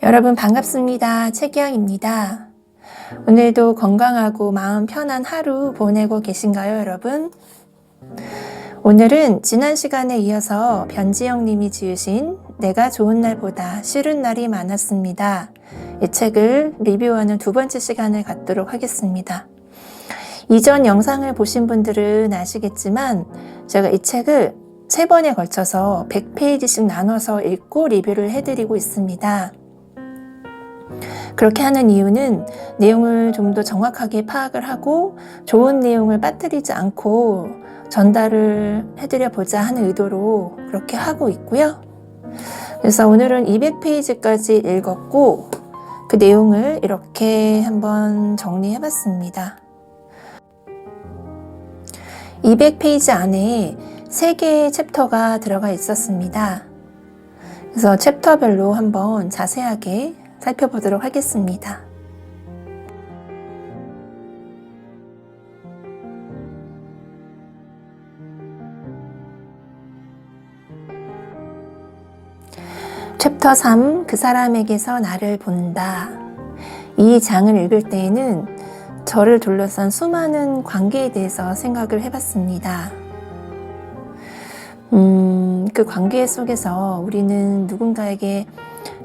여러분 반갑습니다. 최기영입니다. 오늘도 건강하고 마음 편한 하루 보내고 계신가요, 여러분? 오늘은 지난 시간에 이어서 변지영 님이 지으신 내가 좋은 날보다 싫은 날이 많았습니다. 이 책을 리뷰하는 두 번째 시간을 갖도록 하겠습니다. 이전 영상을 보신 분들은 아시겠지만 제가 이 책을 3번에 걸쳐서 100페이지씩 나눠서 읽고 리뷰를 해드리고 있습니다. 그렇게 하는 이유는 내용을 좀 더 정확하게 파악을 하고 좋은 내용을 빠뜨리지 않고 전달을 해드려 보자 하는 의도로 그렇게 하고 있고요. 그래서 오늘은 200페이지까지 읽었고 그 내용을 이렇게 한번 정리해 봤습니다. 200페이지 안에 3개의 챕터가 들어가 있었습니다. 그래서 챕터별로 한번 자세하게 살펴보도록 하겠습니다. 챕터 3, 그 사람에게서 나를 본다. 이 장을 읽을 때에는 저를 둘러싼 수많은 관계에 대해서 생각을 해봤습니다. 그 관계 속에서 우리는 누군가에게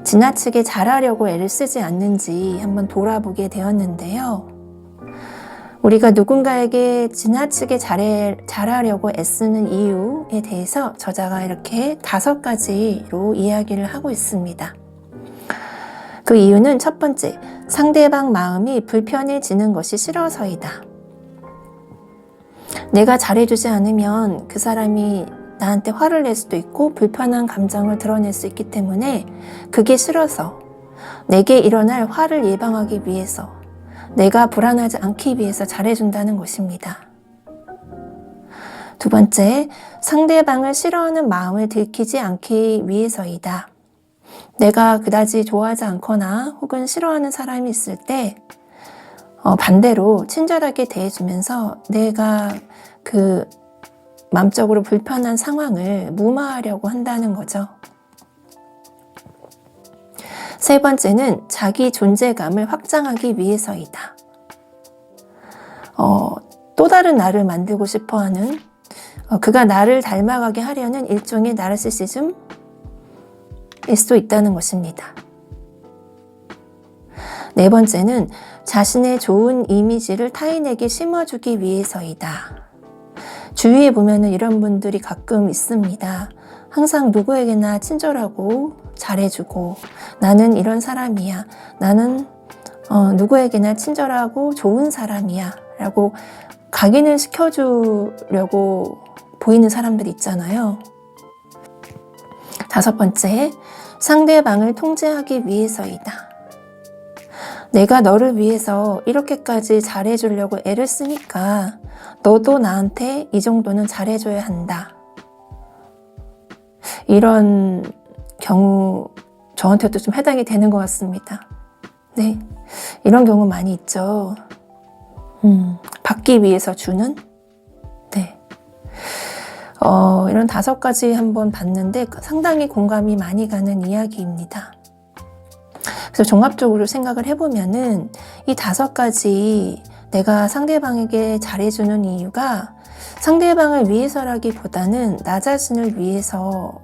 지나치게 잘하려고 애를 쓰지 않는지 한번 돌아보게 되었는데요. 우리가 누군가에게 지나치게 잘하려고 애쓰는 이유에 대해서 저자가 이렇게 5가지로 이야기를 하고 있습니다. 그 이유는 첫 번째, 상대방 마음이 불편해지는 것이 싫어서이다. 내가 잘해주지 않으면 그 사람이 나한테 화를 낼 수도 있고 불편한 감정을 드러낼 수 있기 때문에 그게 싫어서 내게 일어날 화를 예방하기 위해서 내가 불안하지 않기 위해서 잘해준다는 것입니다. 두 번째, 상대방을 싫어하는 마음을 들키지 않기 위해서이다. 내가 그다지 좋아하지 않거나 혹은 싫어하는 사람이 있을 때 반대로 친절하게 대해주면서 내가 그 마음적으로 불편한 상황을 무마하려고 한다는 거죠. 세 번째는 자기 존재감을 확장하기 위해서이다. 또 다른 나를 만들고 싶어하는 그가 나를 닮아가게 하려는 일종의 나르시시즘일 수도 있다는 것입니다. 네 번째는 자신의 좋은 이미지를 타인에게 심어주기 위해서이다. 주위에 보면은 이런 분들이 가끔 있습니다. 항상 누구에게나 친절하고 잘해주고 나는 이런 사람이야. 나는 누구에게나 친절하고 좋은 사람이야. 라고 각인을 시켜주려고 보이는 사람들이 있잖아요. 5번째, 상대방을 통제하기 위해서이다. 내가 너를 위해서 이렇게까지 잘해주려고 애를 쓰니까 너도 나한테 이 정도는 잘해줘야 한다. 이런 경우 저한테도 좀 해당이 되는 것 같습니다. 네, 이런 경우 많이 있죠. 받기 위해서 주는? 네. 이런 5가지 한번 봤는데 상당히 공감이 많이 가는 이야기입니다. 그래서 종합적으로 생각을 해보면은 이 5가지 내가 상대방에게 잘해주는 이유가 상대방을 위해서라기보다는 나 자신을 위해서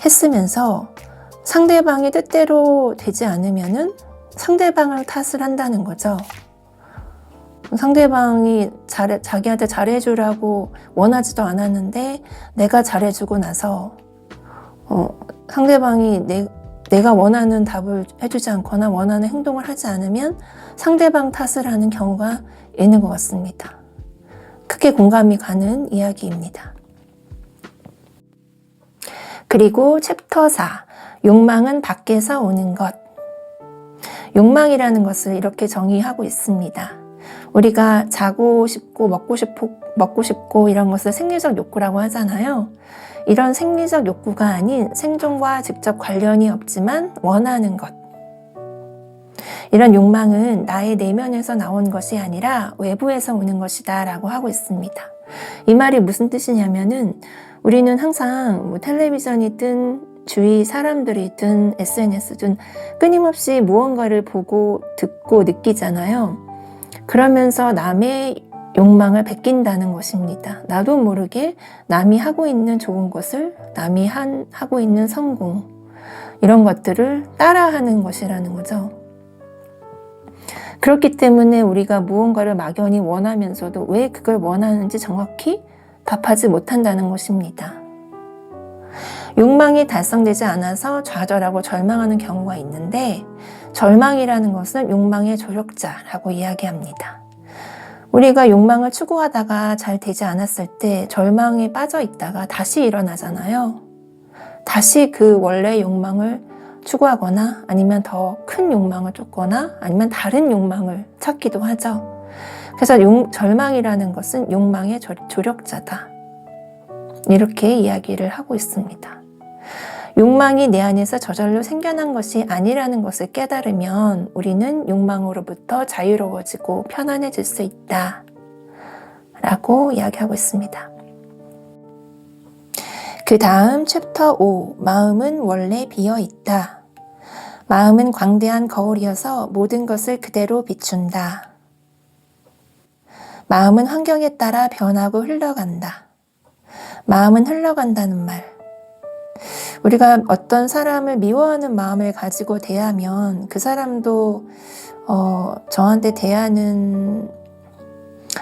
했으면서 상대방이 뜻대로 되지 않으면은 상대방을 탓을 한다는 거죠. 상대방이 자기한테 잘해주라고 원하지도 않았는데 내가 잘해주고 나서 상대방이 내가 원하는 답을 해주지 않거나 원하는 행동을 하지 않으면 상대방 탓을 하는 경우가 있는 것 같습니다. 크게 공감이 가는 이야기입니다. 그리고 챕터 4, 욕망은 밖에서 오는 것. 욕망이라는 것을 이렇게 정의하고 있습니다. 우리가 자고 싶고 먹고 싶고 이런 것을 생리적 욕구라고 하잖아요. 이런 생리적 욕구가 아닌 생존과 직접 관련이 없지만 원하는 것. 이런 욕망은 나의 내면에서 나온 것이 아니라 외부에서 오는 것이다 라고 하고 있습니다. 이 말이 무슨 뜻이냐면은 우리는 항상 뭐 텔레비전이든 주위 사람들이든 SNS든 끊임없이 무언가를 보고 듣고 느끼잖아요. 그러면서 남의 욕망을 베낀다는 것입니다. 나도 모르게 남이 하고 있는 좋은 것을, 남이 하고 있는 성공, 이런 것들을 따라하는 것이라는 거죠. 그렇기 때문에 우리가 무언가를 막연히 원하면서도 왜 그걸 원하는지 정확히 답하지 못한다는 것입니다. 욕망이 달성되지 않아서 좌절하고 절망하는 경우가 있는데, 절망이라는 것은 욕망의 조력자라고 이야기합니다. 우리가 욕망을 추구하다가 잘 되지 않았을 때 절망에 빠져 있다가 다시 일어나잖아요. 다시 그 원래 욕망을 추구하거나 아니면 더 큰 욕망을 쫓거나 아니면 다른 욕망을 찾기도 하죠. 그래서 절망이라는 것은 욕망의 조력자다. 이렇게 이야기를 하고 있습니다. 욕망이 내 안에서 저절로 생겨난 것이 아니라는 것을 깨달으면 우리는 욕망으로부터 자유로워지고 편안해질 수 있다 라고 이야기하고 있습니다. 그 다음 챕터 5, 마음은 원래 비어있다. 마음은 광대한 거울이어서 모든 것을 그대로 비춘다. 마음은 환경에 따라 변하고 흘러간다. 마음은 흘러간다는 말. 우리가 어떤 사람을 미워하는 마음을 가지고 대하면 그 사람도 저한테 대하는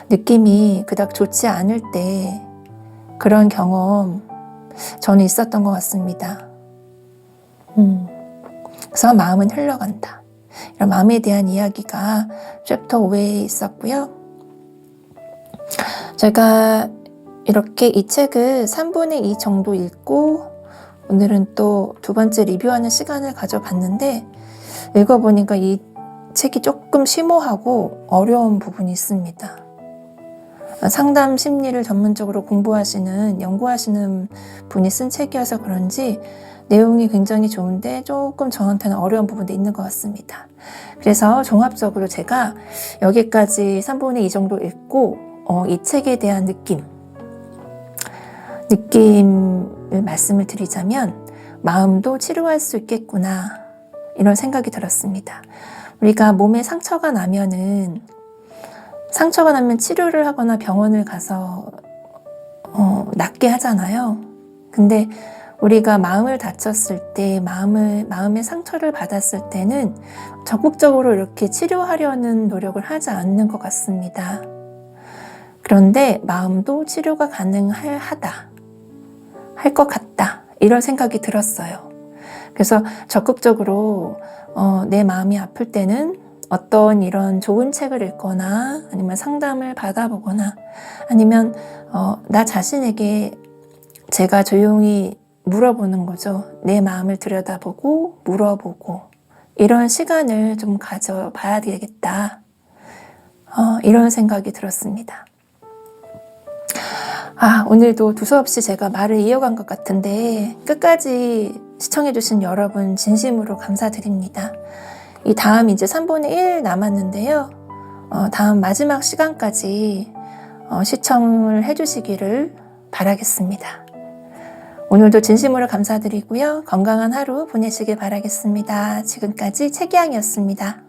느낌이 그닥 좋지 않을 때 그런 경험 저는 있었던 것 같습니다. 그래서 마음은 흘러간다. 이런 마음에 대한 이야기가 챕터 5에 있었고요. 제가 이렇게 이 책을 3분의 2 정도 읽고 오늘은 또 두 번째 리뷰하는 시간을 가져봤는데 읽어보니까 이 책이 조금 심오하고 어려운 부분이 있습니다. 상담 심리를 전문적으로 공부하시는, 연구하시는 분이 쓴 책이어서 그런지 내용이 굉장히 좋은데 조금 저한테는 어려운 부분도 있는 것 같습니다. 그래서 종합적으로 제가 여기까지 3분의 2 정도 읽고 이 책에 대한 느낌을 말씀을 드리자면 마음도 치료할 수 있겠구나 이런 생각이 들었습니다. 우리가 몸에 상처가 나면 치료를 하거나 병원을 가서 낫게 하잖아요. 근데 우리가 마음을 다쳤을 때, 마음의 상처를 받았을 때는 적극적으로 이렇게 치료하려는 노력을 하지 않는 것 같습니다. 그런데 마음도 치료가 가능하다, 할 것 같다, 이런 생각이 들었어요. 그래서 적극적으로 내 마음이 아플 때는 어떤 이런 좋은 책을 읽거나 아니면 상담을 받아보거나 아니면 나 자신에게 제가 조용히 물어보는 거죠. 내 마음을 들여다보고 물어보고 이런 시간을 좀 가져봐야 되겠다. 이런 생각이 들었습니다. 오늘도 두서없이 제가 말을 이어간 것 같은데 끝까지 시청해주신 여러분 진심으로 감사드립니다. 이 다음 이제 3분의 1 남았는데요. 다음 마지막 시간까지 시청을 해주시기를 바라겠습니다. 오늘도 진심으로 감사드리고요. 건강한 하루 보내시길 바라겠습니다. 지금까지 책이양이었습니다.